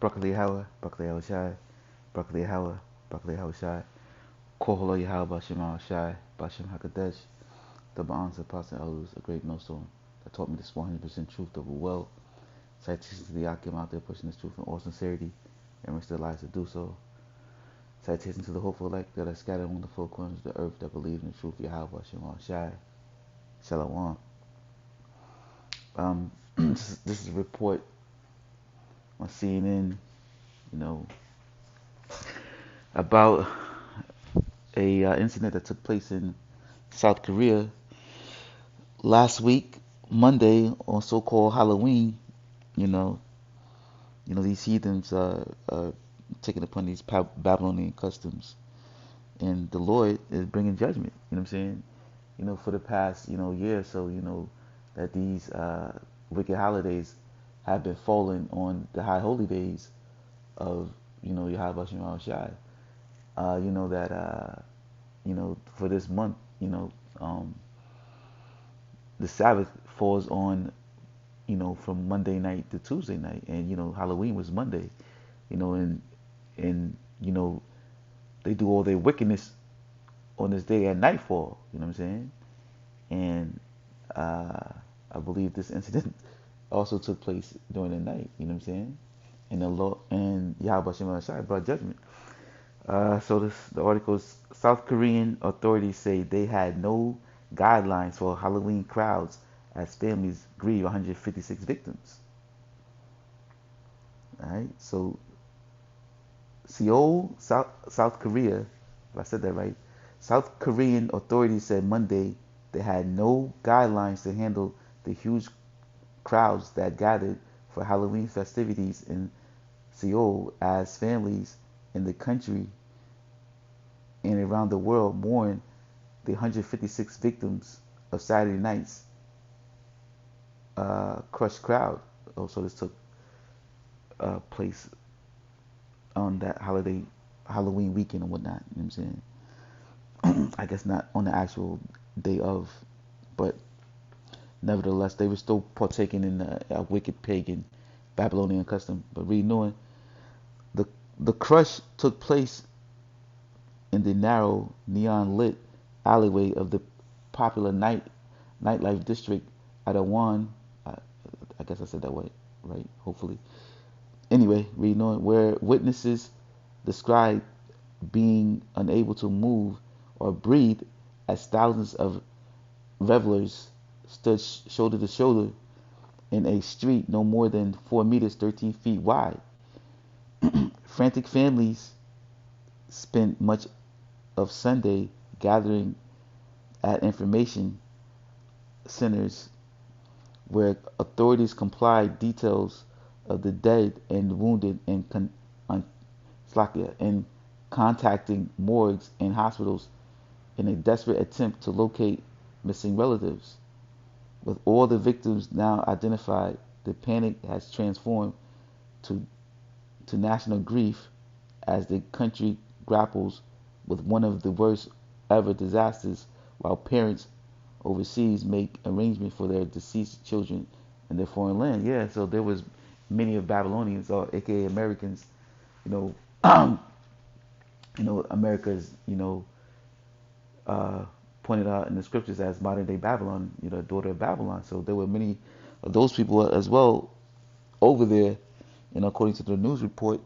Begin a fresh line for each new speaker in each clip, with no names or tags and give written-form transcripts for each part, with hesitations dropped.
Broccoli Hawa, Broccoli Hawa Shai, Broccoli Hawa, Broccoli Hawa Shai, Koholo Yahweh Bashem Al Shai, Bashem Hakadesh, the Ba'ans Apostle Elders, a great millstone that taught me this 100% truth over well. Citations to the Akim out there pushing this truth in all sincerity and risk their lives to do so. Citations to the hopeful elect that are scattered among the four corners of the earth that believe in the truth Yahweh Bashem Al Shai. Shalom. This is a report on CNN, you know, about a incident that took place in South Korea last week, Monday, on so-called Halloween. You know, these heathens are taking upon these Babylonian customs, and the Lord is bringing judgment. You know what I'm saying? For the past year or so, that these wicked holidays have been falling on the high holy days of Yahweh Shem Shai. That for this month, the Sabbath falls on from Monday night to Tuesday night, and Halloween was Monday, and they do all their wickedness on this day at nightfall. You know what I'm saying? And I believe this incident also took place during the night. You know what I'm saying? And the law and Yahweh Shem Shai brought judgment. The article is South Korean authorities say they had no guidelines for Halloween crowds as families grieve 156 victims. All right, so Seoul, South Korea, if I said that right, South Korean authorities said Monday they had no guidelines to handle the huge crowds that gathered for Halloween festivities in Seoul as families in the country and around the world mourn the 156 victims of Saturday night's crushed crowd. Also, this took place on that Halloween weekend and whatnot. You know what I'm saying? I guess not on the actual day of, but nevertheless, they were still partaking in a wicked pagan Babylonian custom. But renewing, the crush took place in the narrow, neon-lit alleyway of the popular nightlife district at Awan. I guess I said that way, right? Hopefully. Anyway, reading on, where witnesses described being unable to move or breathe as thousands of revelers stood shoulder to shoulder in a street no more than 4 meters, 13 feet wide. Frantic families spent much of Sunday gathering at information centers where authorities complied details of the dead and wounded and contacting morgues and hospitals in a desperate attempt to locate missing relatives. With all the victims now identified, the panic has transformed to national grief as the country grapples with one of the worst ever disasters, while parents overseas make arrangements for their deceased children in their foreign land. Yeah, so there was many of Babylonians, or aka Americans, you know, America's, uh, pointed out in the scriptures as modern day Babylon, daughter of Babylon. So there were many of those people as well over there, according to the news report.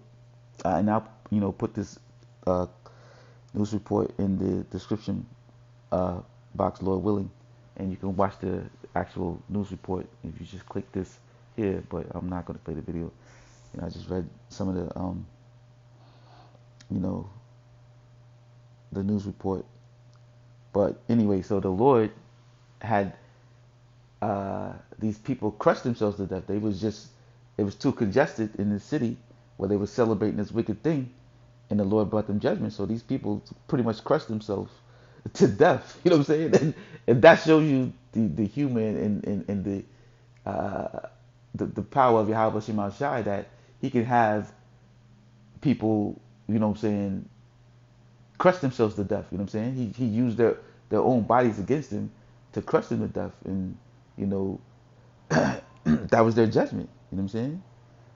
And I'll, put this uh, news report in the description box, Lord willing, and you can watch the actual news report if you just click this here. But I'm not going to play the video. I just read some of the, you know, the news report. But anyway, so the Lord had these people crush themselves to death. It was too congested in the city where they were celebrating this wicked thing, and the Lord brought them judgment. So these people pretty much crushed themselves to death. You know what I'm saying? And that shows you the human and the power of Yahweh Shema Shai, that He can have people, what I'm saying, crush themselves to death. You know what I'm saying? He used their own bodies against Him to crush them to death, and that was their judgment. You know what I'm saying?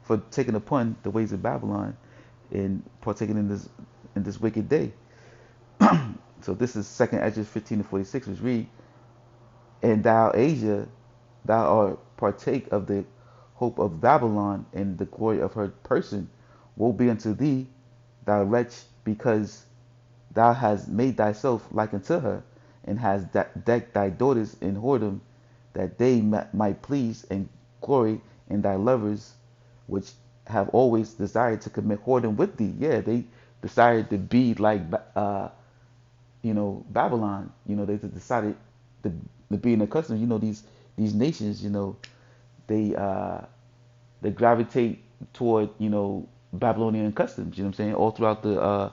for taking upon the ways of Babylon and partaking in this wicked day. So this is Second Ezra 15 to 46, which read, "And thou, Asia, thou art partake of the hope of Babylon and the glory of her person. Woe be unto thee, thou wretch, because thou hast made thyself like unto her, and hast decked thy daughters in whoredom, that they might please and glory in thy lovers, which have always desired to commit whoredom with thee." Yeah, they desired to be like Babylon. They decided to be in the custom. These nations, they gravitate toward Babylonian customs. You know what I'm saying? All throughout the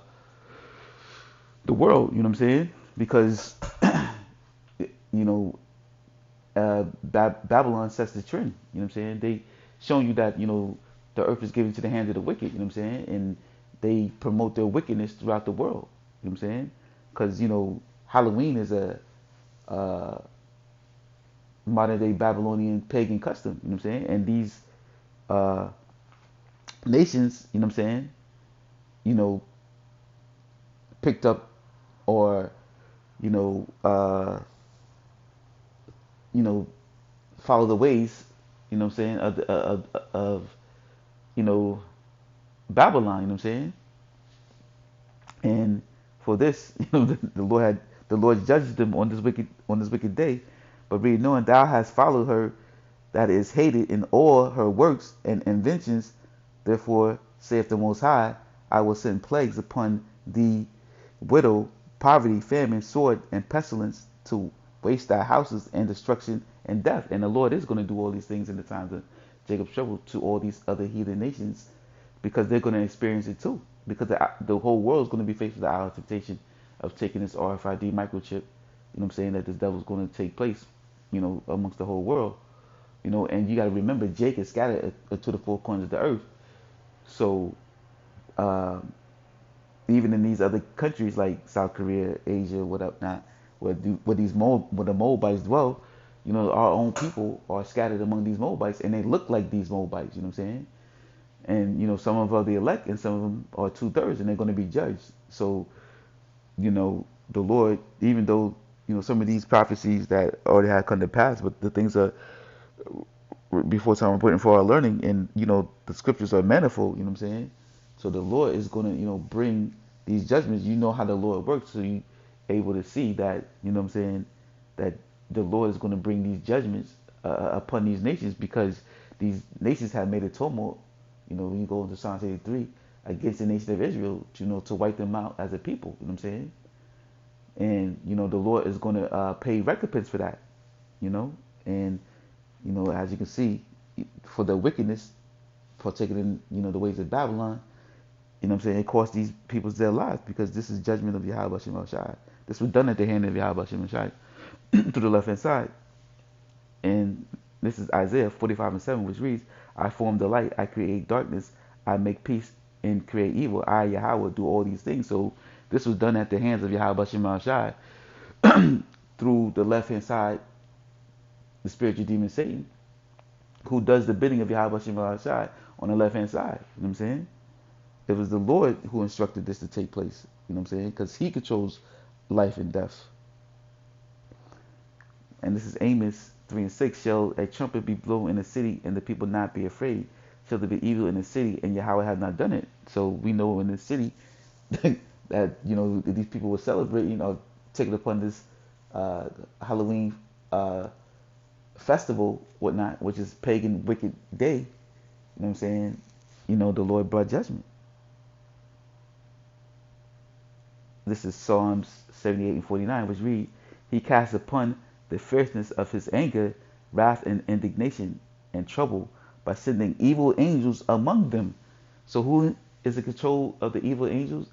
world. You know what I'm saying? Because you know Babylon sets the trend. You know what I'm saying? They showing you that the earth is given to the hands of the wicked. You know what I'm saying? And they promote their wickedness throughout the world. You know what I'm saying? Because Halloween is a modern day Babylonian pagan custom. You know what I'm saying? And these uh, nations, you know what I'm saying, you know, picked up or you know, uh, you know, follow the ways, you know what I'm saying, of you know Babylon. You know what I'm saying? And for this, the Lord judged them on this wicked day. But read, knowing thou hast followed her that is hated in all her works and inventions, therefore saith the Most High, I will send plagues upon thee, widow, poverty, famine, sword, and pestilence to waste thy houses, and destruction and death. And the Lord is going to do all these things in the times of Jacob's trouble to all these other heathen nations, because they're going to experience it too. Because the whole world is going to be faced with the hour of temptation of taking this RFID microchip. You know what I'm saying? That this devil's going to take place, amongst the whole world. And you got to remember, Jake is scattered to the four corners of the earth. So, um, even in these other countries like South Korea, Asia, whatnot, where the Moabites dwell, our own people are scattered among these Moabites, and they look like these Moabites. You know what I'm saying? And some of them are the elect, and some of them are 2/3, and they're going to be judged. So, the Lord, even though some of these prophecies that already had come to pass, but the things are before time put in for our learning, and the scriptures are manifold. You know what I'm saying? So the Lord is going to bring these judgments. You know how the Lord works, so you able to see that what I'm saying, that the Lord is going to bring these judgments upon these nations, because these nations have made a tumult. When you go into Psalms 83 against the nation of Israel, to wipe them out as a people. You know what I'm saying? And the Lord is going to pay recompense for that. And as you can see, for the wickedness, for taking in the ways of Babylon, what I'm saying, it cost these people their lives, because this is judgment of Yahweh Shem Shai. This was done at the hand of Yahweh Shem Shai to the left hand side. And this is Isaiah 45:7, which reads, I form the light, I create darkness, I make peace and create evil. I, Yahweh, do all these things. So this was done at the hands of Yahweh Shem Shai through the left hand side, the spiritual demon Satan, who does the bidding of Yahweh Shem Shai on the left hand side. You know what I'm saying? It was the Lord who instructed this to take place. You know what I'm saying? Because he controls life and death. And this is Amos 3:6. Shall a trumpet be blown in the city, and the people not be afraid? Shall there be evil in the city, and Yahweh have not done it? So we know in the city that these people were celebrating or taking upon this Halloween festival, whatnot, which is pagan wicked day. You know what I'm saying? The Lord brought judgment. This is Psalms 78:49, which read, He cast upon the fierceness of his anger, wrath and indignation and trouble, by sending evil angels among them. So who is in control of the evil angels?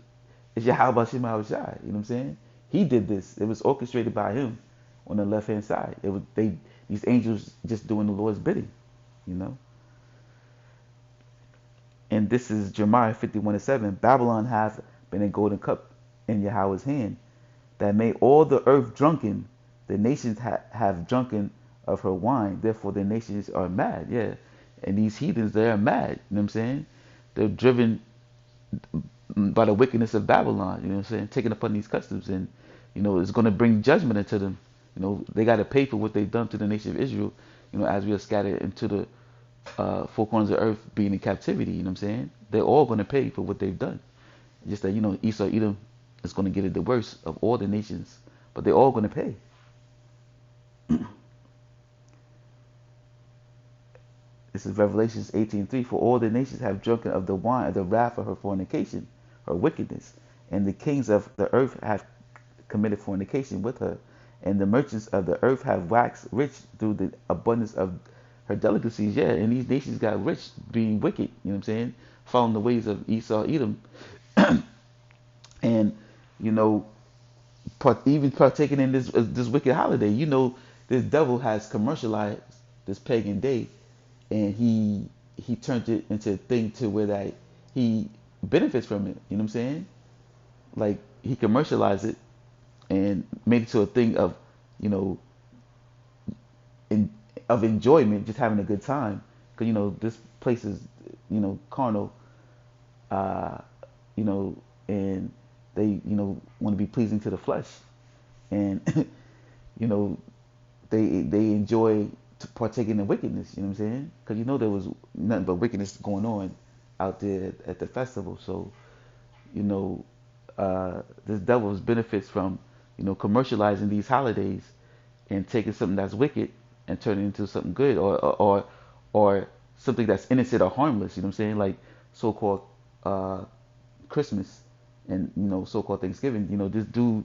It's Yahweh Shema Shai. You know what I'm saying? He did this. It was orchestrated by him on the left hand side. It was these angels just doing the Lord's bidding. And this is Jeremiah 51:7. Babylon hath been a golden cup in Yahweh's hand, that made all the earth drunken. The nations have drunken of her wine. Therefore the nations are mad. Yeah. And these heathens, they're mad. You know what I'm saying? They're driven by the wickedness of Babylon. You know what I'm saying? Taking upon these customs, and it's going to bring judgment into them. They got to pay for what they've done to the nation of Israel. As we are scattered into the four corners of the earth, being in captivity. You know what I'm saying? They're all going to pay for what they've done. Just that Esau, Edom is going to get it the worst of all the nations, but they're all going to pay. This is Revelations 18:3. For all the nations have drunken of the wine of the wrath of her fornication, her wickedness, and the kings of the earth have committed fornication with her, and the merchants of the earth have waxed rich through the abundance of her delicacies. Yeah, and these nations got rich being wicked. You know what I'm saying? Following the ways of Esau, Edom, and you know, even partaking in this wicked holiday. This devil has commercialized this pagan day, and he turned it into a thing to where that he benefits from it. You know what I'm saying? Like he commercialized it and made it to a thing of, you know, in, of enjoyment, just having a good time. Because this place is, carnal, uh, you know, and they, want to be pleasing to the flesh, and you know, they enjoy partaking in wickedness. You know what I'm saying? Because there was nothing but wickedness going on out there at the festival. So you know, this devil benefits from commercializing these holidays and taking something that's wicked and turning it into something good, or something that's innocent or harmless. You know what I'm saying? Like so-called uh, Christmas and so-called Thanksgiving. This dude,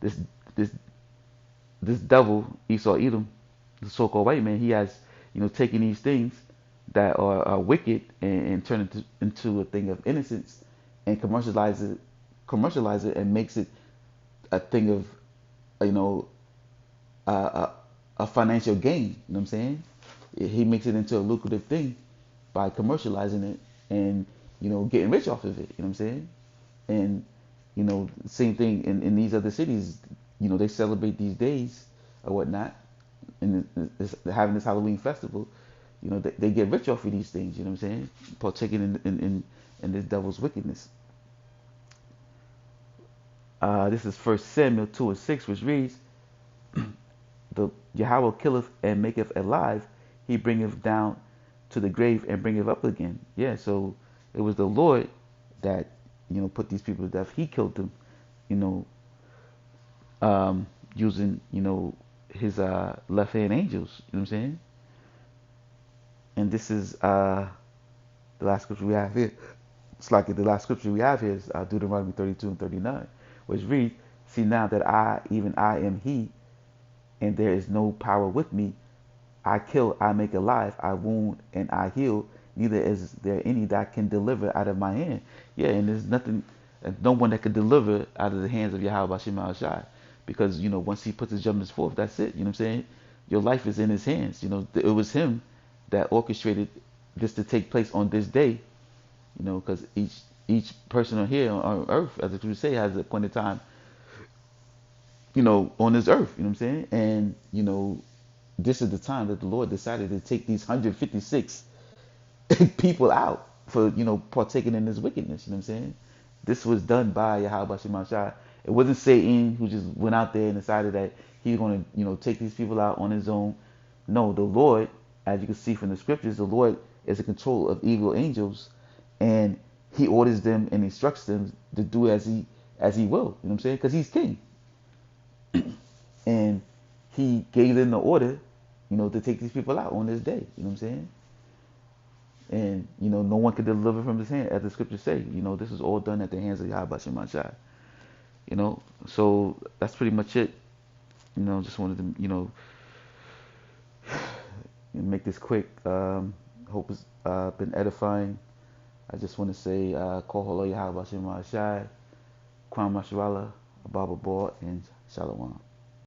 this this this devil Esau Edom, the so-called white man, he has taken these things that are wicked and turn it into a thing of innocence and commercialize it and makes it a thing of you know a, a financial gain. You know what I'm saying? He makes it into a lucrative thing by commercializing it and getting rich off of it. You know what I'm saying? And same thing in these other cities. They celebrate these days or whatnot, and having this Halloween festival. They get rich off of these things. You know what I'm saying? Partaking in this devil's wickedness. This is First Samuel 2:6, which reads, "The Yahweh killeth and maketh alive; He bringeth down to the grave and bringeth up again." Yeah, so it was the Lord that put these people to death. He killed them, you know, using His left hand angels. You know what I'm saying? And this is the last scripture we have here. It's like the last scripture we have here is Deuteronomy 32 and 39, which reads, "See now that even I am He, and there is no power with me. I kill, I make alive, I wound, and I heal. Neither is there any that can deliver out of my hand." Yeah, and there's nothing, no one that can deliver out of the hands of Yahweh Shema Shai. Because, once He puts His judgments forth, that's it. You know what I'm saying? Your life is in His hands. It was Him that orchestrated this to take place on this day. Because each person on here on earth, as the scriptures say, has a point in time, on this earth. You know what I'm saying? And, this is the time that the Lord decided to take these 156 people out for, partaking in this wickedness. You know what I'm saying? This was done by Yahweh Shema Shai. It wasn't Satan who just went out there and decided that he's going to, take these people out on his own. No, the Lord, as you can see from the scriptures, the Lord is in control of evil angels, and He orders them and instructs them to do as he will. You know what I'm saying? Because He's king, and He gave them the order, to take these people out on this day. You know what I'm saying? And no one could deliver from His hand, as the scriptures say. This is all done at the hands of Yahweh Shema Shai. So that's pretty much it. Just wanted to make this quick. Hope it's been edifying. I just want to say, Kol Holo Yahweh Shema Shai, Kwam Mashallah, Ababa Bor, and Shalom.